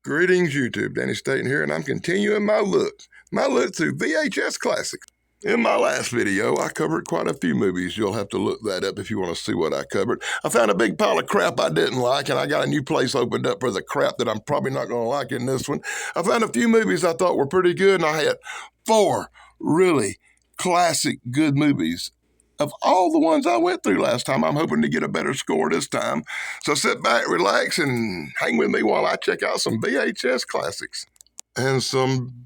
Greetings, YouTube. Danny Staten here, and I'm continuing my look through VHS Classics. In my last video, I covered quite a few movies. You'll have to look that up if you want to see what I covered. I found a big pile of crap I didn't like, and I got a new place opened up for the crap that I'm probably not going to like in this one. I found a few movies I thought were pretty good, and I had 4 really classic good movies. Of all the ones I went through last time, I'm hoping to get a better score this time. So sit back, relax, and hang with me while I check out some VHS classics and some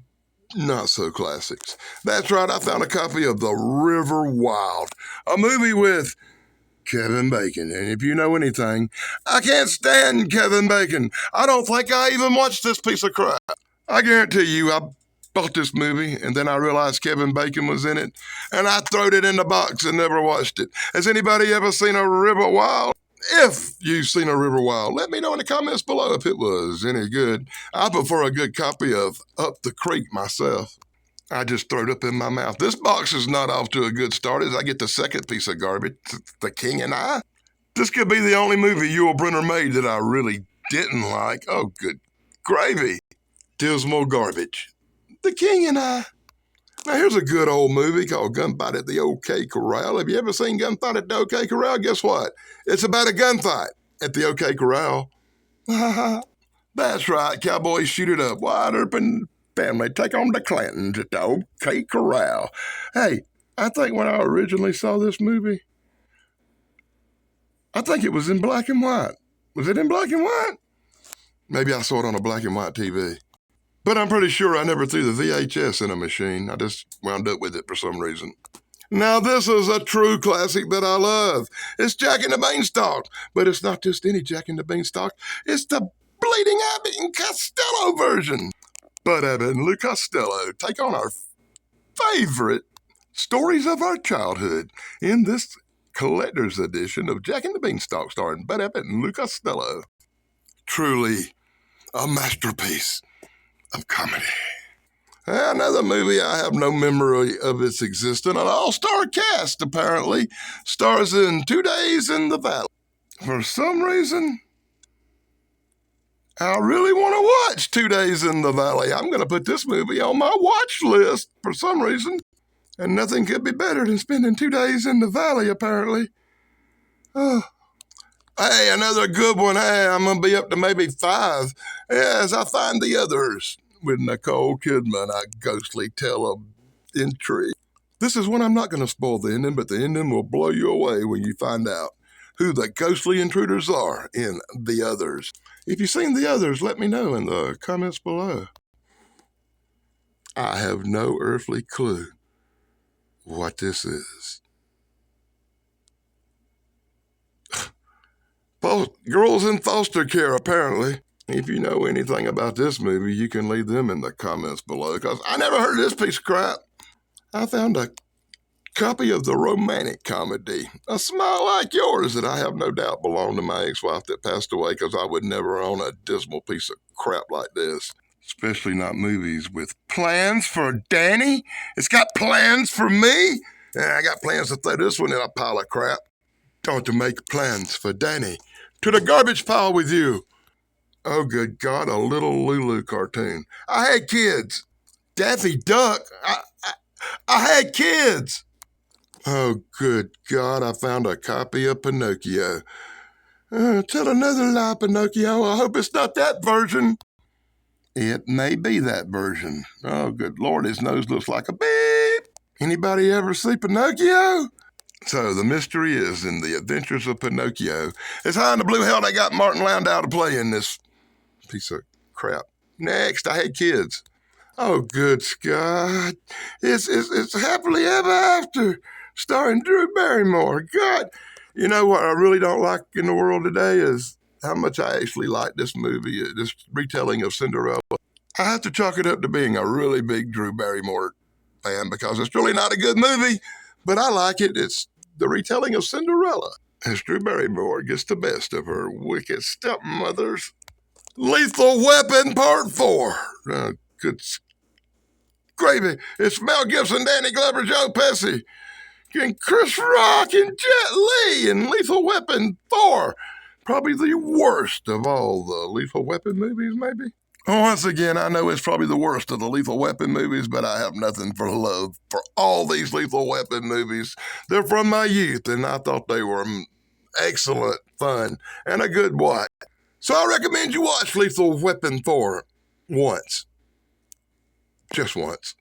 not-so-classics. That's right, I found a copy of The River Wild, a movie with Kevin Bacon. And if you know anything, I can't stand Kevin Bacon. I don't think I even watched this piece of crap. I guarantee you, I bought this movie, and then I realized Kevin Bacon was in it, and I throwed it in the box and never watched it. Has anybody ever seen A River Wild? If you've seen A River Wild, let me know in the comments below if it was any good. I prefer a good copy of Up the Creek myself. I just threw it up in my mouth. This box is not off to a good start as I get the second piece of garbage, The King and I. This could be the only movie Yul Brynner made that I really didn't like. Oh, good gravy. Dismal garbage. The King and I. Now, here's a good old movie called Gunfight at the OK Corral. Have you ever seen Gunfight at the OK Corral? Guess what? It's about a gunfight at the OK Corral. That's right, cowboys shoot it up. Wide open family take on the Clantons at the OK Corral. Hey, I think when I originally saw this movie, I think it was in black and white. Was it in black and white? Maybe I saw it on a black and white TV. But I'm pretty sure I never threw the VHS in a machine. I just wound up with it for some reason. Now, this is a true classic that I love. It's Jack and the Beanstalk. But it's not just any Jack and the Beanstalk. It's the Bleeding Abbott and Costello version. Bud Abbott and Lou Costello take on our favorite stories of our childhood in this collector's edition of Jack and the Beanstalk starring Bud Abbott and Lou Costello. Truly a masterpiece of comedy. Another movie I have no memory of its existence. An all-star cast, apparently, stars in 2 Days in the Valley. For some reason, I really want to watch 2 Days in the Valley. I'm going to put this movie on my watch list for some reason. And nothing could be better than spending 2 days in the valley, apparently. Oh. Hey, another good one. Hey, I'm going to be up to maybe 5 as I find the others. With Nicole Kidman, a ghostly tale of intrigue. This is one I'm not going to spoil the ending, but the ending will blow you away when you find out who the ghostly intruders are in The Others. If you've seen The Others, let me know in the comments below. I have no earthly clue what this is. Girls in foster care, apparently. If you know anything about this movie, you can leave them in the comments below, because I never heard of this piece of crap. I found a copy of the romantic comedy, A Smile Like Yours, that I have no doubt belonged to my ex-wife that passed away, because I would never own a dismal piece of crap like this. Especially not movies with plans for Danny. It's got plans for me. And I got plans to throw this one in a pile of crap. Don't to make plans for Danny. To the garbage pile with you. Oh, good God, a little Lulu cartoon. I had kids. Daffy Duck. I had kids. Oh, good God, I found a copy of Pinocchio. Tell another lie, Pinocchio. I hope it's not that version. It may be that version. Oh, good Lord, his nose looks like a beep. Anybody ever see Pinocchio? So the mystery is in The Adventures of Pinocchio. It's high in the blue hell they got Martin Landau to play in this piece of crap. Next, I had kids. Oh, good God. It's Happily Ever After, starring Drew Barrymore. God, you know what I really don't like in the world today is how much I actually like this movie, this retelling of Cinderella. I have to chalk it up to being a really big Drew Barrymore fan because it's really not a good movie, but I like it. It's the retelling of Cinderella as Drew Barrymore gets the best of her wicked stepmothers. Lethal Weapon Part 4. Good gravy. It's Mel Gibson, Danny Glover, Joe Pesci, and Chris Rock and Jet Li in Lethal Weapon 4. Probably the worst of all the Lethal Weapon movies, maybe. Once again, I know it's probably the worst of the Lethal Weapon movies, but I have nothing for love for all these Lethal Weapon movies. They're from my youth, and I thought they were excellent fun and a good watch. So I recommend you watch Lethal Weapon 4 once. Just once.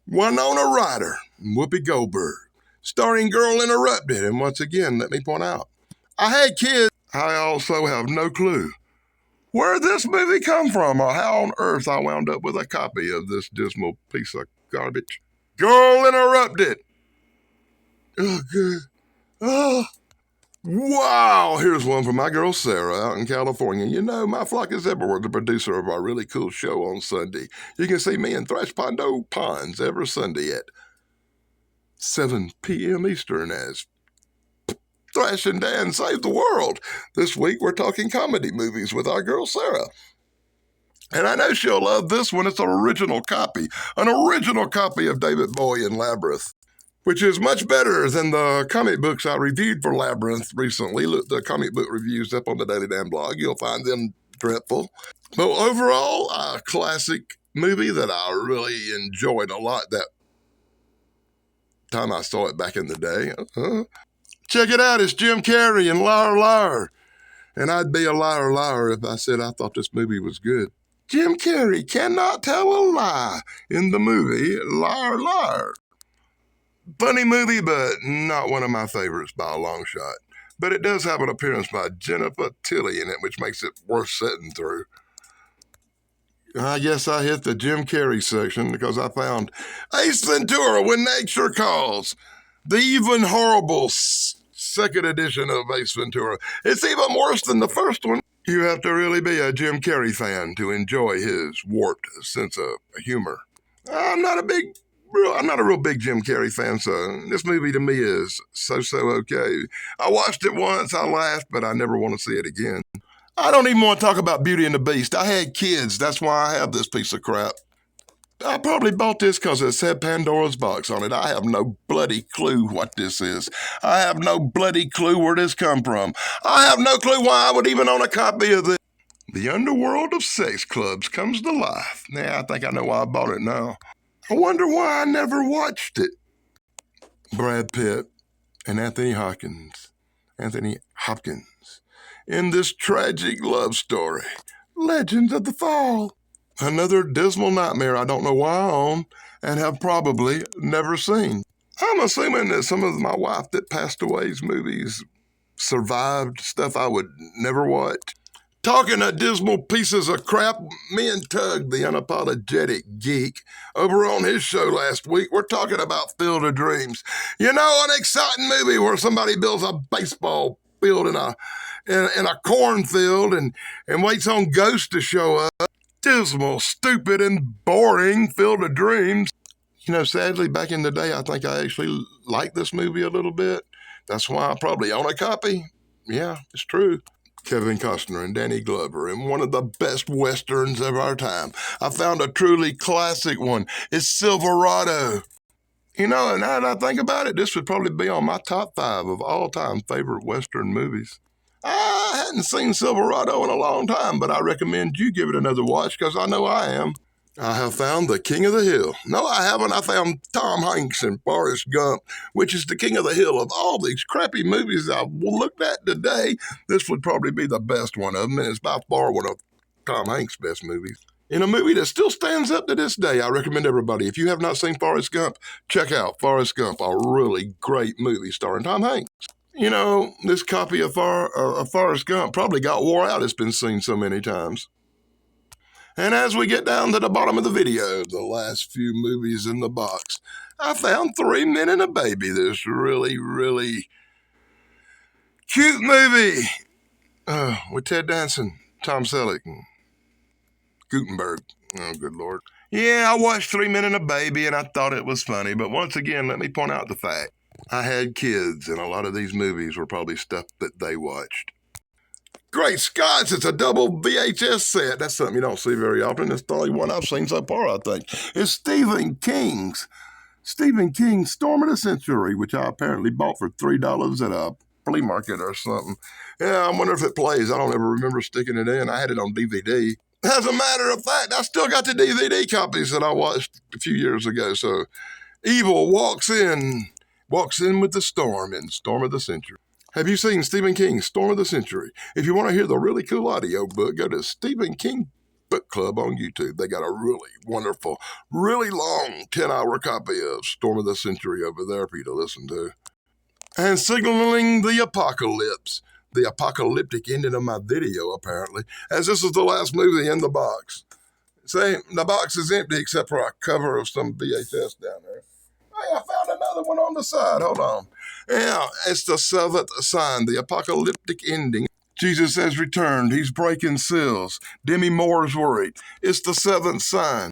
Winona Ryder, Whoopi Goldberg, starring Girl Interrupted. And once again, let me point out, I had kids. I also have no clue where this movie come from or how on earth I wound up with a copy of this dismal piece of garbage. Girl Interrupted. Oh, good. Oh. Wow, here's one from my girl Sarah out in California. You know, my flock is everywhere, the producer of our really cool show on Sunday. You can see me in Thrash Pondo Ponds every Sunday at 7 p.m. Eastern as Thrash and Dan Save the World. This week we're talking comedy movies with our girl Sarah. And I know she'll love this one. It's an original copy of David Bowie in Labyrinth, which is much better than the comic books I reviewed for Labyrinth recently. Look, the comic book reviews up on the Daily Dan blog. You'll find them dreadful. But overall, a classic movie that I really enjoyed a lot that time I saw it back in the day. Check it out. It's Jim Carrey and Liar Liar. And I'd be a liar liar if I said I thought this movie was good. Jim Carrey cannot tell a lie in the movie Liar Liar. Funny movie, but not one of my favorites by a long shot. But it does have an appearance by Jennifer Tilly in it, which makes it worth sitting through. I guess I hit the Jim Carrey section because I found Ace Ventura: When Nature Calls, the even horrible second edition of Ace Ventura. It's even worse than the first one. You have to really be a Jim Carrey fan to enjoy his warped sense of humor. I'm not a real big Jim Carrey fan, so this movie to me is so okay. I watched it once, I laughed, but I never want to see it again. I don't even want to talk about Beauty and the Beast. I had kids, that's why I have this piece of crap. I probably bought this because it said Pandora's Box on it. I have no bloody clue what this is. I have no bloody clue where this come from. I have no clue why I would even own a copy of this. The underworld of sex clubs comes to life. Yeah, I think I know why I bought it now. I wonder why I never watched it. Brad Pitt and Anthony Hopkins in this tragic love story, Legends of the Fall. Another dismal nightmare I don't know why I own and have probably never seen. I'm assuming that some of my wife that passed away's movies survived stuff I would never watch. Talking of dismal pieces of crap, me and Tug, the unapologetic geek, over on his show last week, we're talking about Field of Dreams. You know, an exciting movie where somebody builds a baseball field in a cornfield and waits on ghosts to show up. Dismal, stupid, and boring Field of Dreams. You know, sadly, back in the day, I think I actually liked this movie a little bit. That's why I probably own a copy. Yeah, it's true. Kevin Costner and Danny Glover in one of the best westerns of our time. I found a truly classic one. It's Silverado. You know, now that I think about it, this would probably be on my top 5 of all-time favorite western movies. I hadn't seen Silverado in a long time, but I recommend you give it another watch because I know I am. I have found the King of the Hill. No, I haven't. I found Tom Hanks in Forrest Gump, which is the King of the Hill. Of all these crappy movies I've looked at today, this would probably be the best one of them, and it's by far one of Tom Hanks' best movies. In a movie that still stands up to this day, I recommend everybody, if you have not seen Forrest Gump, check out Forrest Gump, a really great movie starring Tom Hanks. You know, this copy of Forrest Gump probably got wore out. It's been seen so many times. And as we get down to the bottom of the video, the last few movies in the box, I found 3 Men and a Baby, this really, really cute movie with Ted Danson, Tom Selleck, and Gutenberg. Oh, good Lord. Yeah, I watched 3 Men and a Baby, and I thought it was funny. But once again, let me point out the fact. I had kids, and a lot of these movies were probably stuff that they watched. Great Scots, it's a double VHS set. That's something you don't see very often. It's the only one I've seen so far, I think. It's Stephen King's Storm of the Century, which I apparently bought for $3 at a flea market or something. Yeah, I wonder if it plays. I don't ever remember sticking it in. I had it on DVD. As a matter of fact, I still got the DVD copies that I watched a few years ago. So evil walks in with the storm in Storm of the Century. Have you seen Stephen King's Storm of the Century? If you want to hear the really cool audio book, go to Stephen King Book Club on YouTube. They got a really wonderful, really long 10-hour copy of Storm of the Century over there for you to listen to. And signaling the apocalypse. The apocalyptic ending of my video, apparently, as this is the last movie in the box. Say, the box is empty except for a cover of some VHS down there. Hey, I found another one on the side. Hold on. Yeah, it's the seventh sign, the apocalyptic ending. Jesus has returned. He's breaking seals. Demi Moore's worried. It's the seventh sign.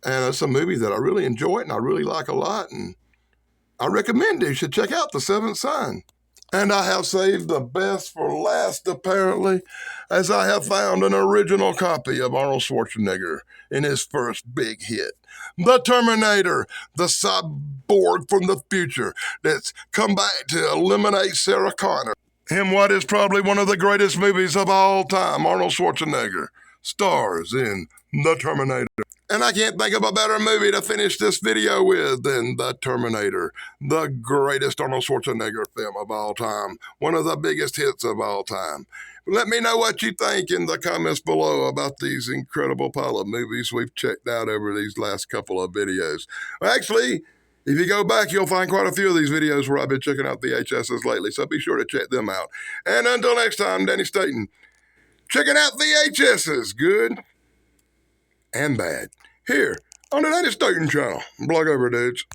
And it's a movie that I really enjoy and I really like a lot. And I recommend you should check out The Seventh Sign. And I have saved the best for last, apparently, as I have found an original copy of Arnold Schwarzenegger in his first big hit. The Terminator, the cyborg from the future that's come back to eliminate Sarah Connor. In what is probably one of the greatest movies of all time, Arnold Schwarzenegger stars in The Terminator. And I can't think of a better movie to finish this video with than The Terminator, the greatest Arnold Schwarzenegger film of all time, one of the biggest hits of all time. Let me know what you think in the comments below about these incredible pile of movies we've checked out over these last couple of videos. Actually, if you go back, you'll find quite a few of these videos where I've been checking out VHSs lately, so be sure to check them out. And until next time, Danny Staton, checking out VHSs, good and bad, here on the Danny Staton channel. Blog over, dudes.